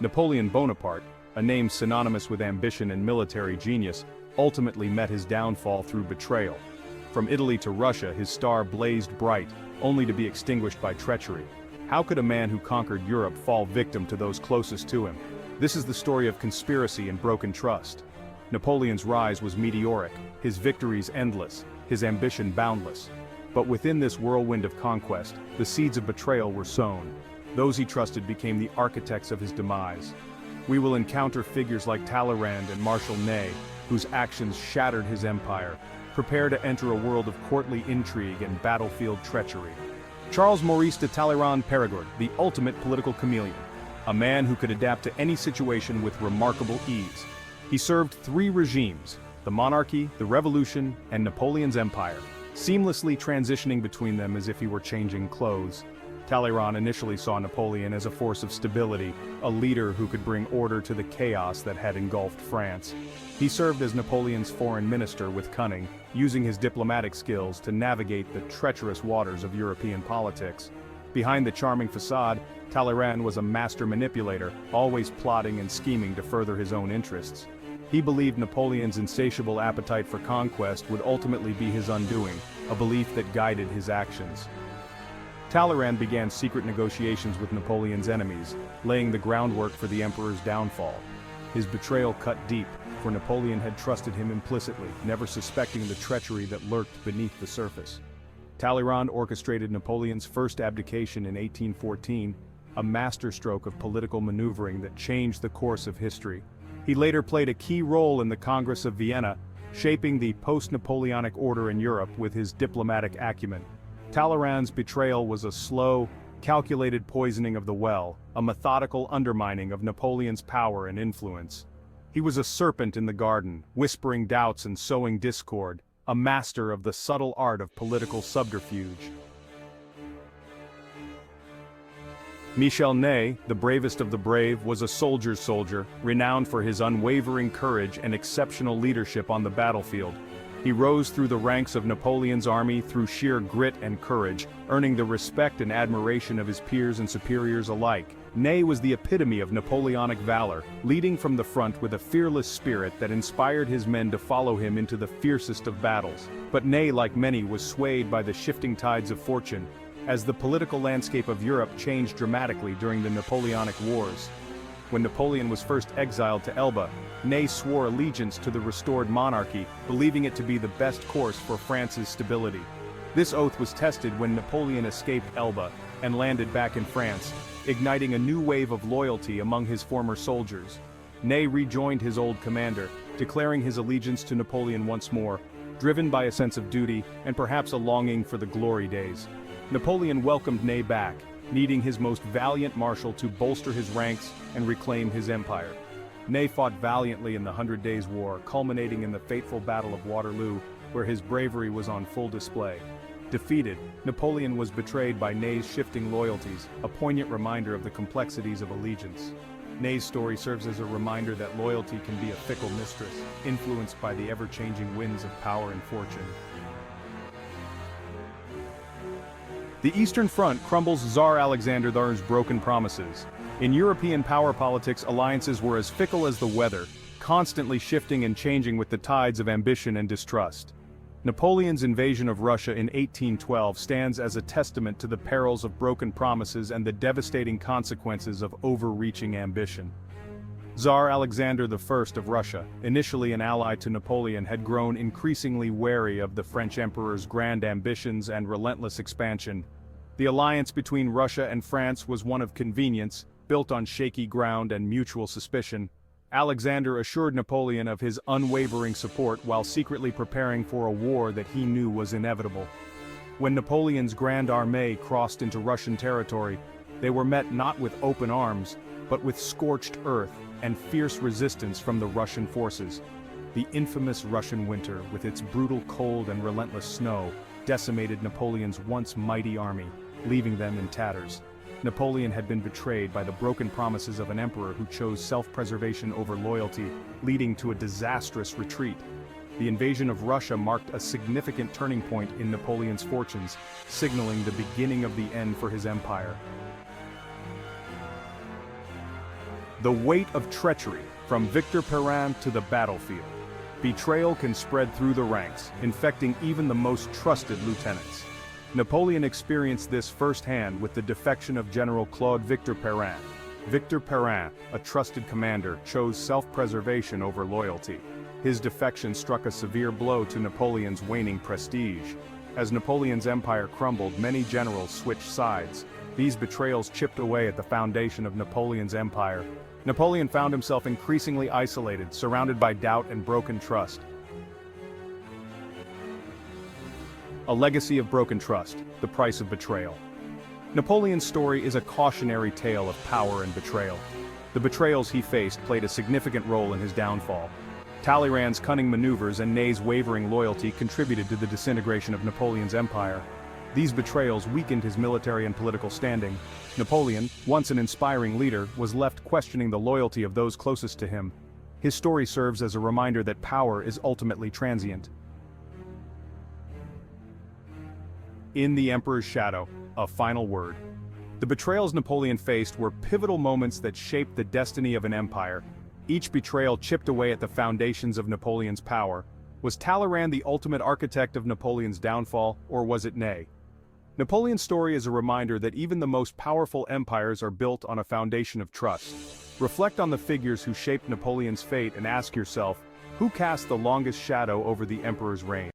Napoleon Bonaparte, a name synonymous with ambition and military genius, ultimately met his downfall through betrayal. From Italy to Russia, his star blazed bright, only to be extinguished by treachery. How could a man who conquered Europe fall victim to those closest to him? This is the story of conspiracy and broken trust. Napoleon's rise was meteoric, his victories endless, his ambition boundless. But within this whirlwind of conquest, the seeds of betrayal were sown. Those he trusted became the architects of his demise. We will encounter figures like Talleyrand and Marshal Ney, whose actions shattered his empire. Prepare to enter a world of courtly intrigue and battlefield treachery. Charles Maurice de Talleyrand-Périgord, the ultimate political chameleon. A man who could adapt to any situation with remarkable ease. He served 3 regimes, the monarchy, the revolution, and Napoleon's empire, seamlessly transitioning between them as if he were changing clothes. Talleyrand initially saw Napoleon as a force of stability, a leader who could bring order to the chaos that had engulfed France. He served as Napoleon's foreign minister with cunning, using his diplomatic skills to navigate the treacherous waters of European politics. Behind the charming facade, Talleyrand was a master manipulator, always plotting and scheming to further his own interests. He believed Napoleon's insatiable appetite for conquest would ultimately be his undoing, a belief that guided his actions. Talleyrand began secret negotiations with Napoleon's enemies, laying the groundwork for the emperor's downfall. His betrayal cut deep, for Napoleon had trusted him implicitly, never suspecting the treachery that lurked beneath the surface. Talleyrand orchestrated Napoleon's first abdication in 1814, a masterstroke of political maneuvering that changed the course of history. He later played a key role in the Congress of Vienna, shaping the post-Napoleonic order in Europe with his diplomatic acumen. Talleyrand's betrayal was a slow, calculated poisoning of the well, a methodical undermining of Napoleon's power and influence. He was a serpent in the garden, whispering doubts and sowing discord, a master of the subtle art of political subterfuge. Marshal Ney, the bravest of the brave, was a soldier's soldier, renowned for his unwavering courage and exceptional leadership on the battlefield. He rose through the ranks of Napoleon's army through sheer grit and courage, earning the respect and admiration of his peers and superiors alike. Ney was the epitome of Napoleonic valor, leading from the front with a fearless spirit that inspired his men to follow him into the fiercest of battles. But Ney, like many, was swayed by the shifting tides of fortune, as the political landscape of Europe changed dramatically during the Napoleonic Wars. When Napoleon was first exiled to Elba, Ney swore allegiance to the restored monarchy, believing it to be the best course for France's stability. This oath was tested when Napoleon escaped Elba and landed back in France, igniting a new wave of loyalty among his former soldiers. Ney rejoined his old commander, declaring his allegiance to Napoleon once more, driven by a sense of duty and perhaps a longing for the glory days. Napoleon welcomed Ney back, needing his most valiant marshal to bolster his ranks and reclaim his empire. Ney fought valiantly in the 100 Days' War, culminating in the fateful Battle of Waterloo, where his bravery was on full display. Defeated, Napoleon was betrayed by Ney's shifting loyalties, a poignant reminder of the complexities of allegiance. Ney's story serves as a reminder that loyalty can be a fickle mistress, influenced by the ever-changing winds of power and fortune. The Eastern Front crumbles Tsar Alexander II's broken promises. In European power politics, alliances were as fickle as the weather, constantly shifting and changing with the tides of ambition and distrust. Napoleon's invasion of Russia in 1812 stands as a testament to the perils of broken promises and the devastating consequences of overreaching ambition. Tsar Alexander I of Russia, initially an ally to Napoleon, had grown increasingly wary of the French emperor's grand ambitions and relentless expansion. The alliance between Russia and France was one of convenience, built on shaky ground and mutual suspicion. Alexander assured Napoleon of his unwavering support while secretly preparing for a war that he knew was inevitable. When Napoleon's Grand Armée crossed into Russian territory, they were met not with open arms, but with scorched earth and fierce resistance from the Russian forces. The infamous Russian winter, with its brutal cold and relentless snow, decimated Napoleon's once mighty army, leaving them in tatters. Napoleon had been betrayed by the broken promises of an emperor who chose self-preservation over loyalty, leading to a disastrous retreat. The invasion of Russia marked a significant turning point in Napoleon's fortunes, signaling the beginning of the end for his empire. The weight of treachery, from Victor Perrin to the battlefield. Betrayal can spread through the ranks, infecting even the most trusted lieutenants. Napoleon experienced this firsthand with the defection of General Claude Victor Perrin. Victor Perrin, a trusted commander, chose self-preservation over loyalty. His defection struck a severe blow to Napoleon's waning prestige. As Napoleon's empire crumbled, many generals switched sides. These betrayals chipped away at the foundation of Napoleon's empire. Napoleon found himself increasingly isolated, surrounded by doubt and broken trust. A legacy of broken trust, the price of betrayal. Napoleon's story is a cautionary tale of power and betrayal. The betrayals he faced played a significant role in his downfall. Talleyrand's cunning maneuvers and Ney's wavering loyalty contributed to the disintegration of Napoleon's empire. These betrayals weakened his military and political standing. Napoleon, once an inspiring leader, was left questioning the loyalty of those closest to him. His story serves as a reminder that power is ultimately transient. In the Emperor's shadow, a final word. The betrayals Napoleon faced were pivotal moments that shaped the destiny of an empire. Each betrayal chipped away at the foundations of Napoleon's power. Was Talleyrand the ultimate architect of Napoleon's downfall, or was it Ney? Napoleon's story is a reminder that even the most powerful empires are built on a foundation of trust. Reflect on the figures who shaped Napoleon's fate and ask yourself, who cast the longest shadow over the emperor's reign?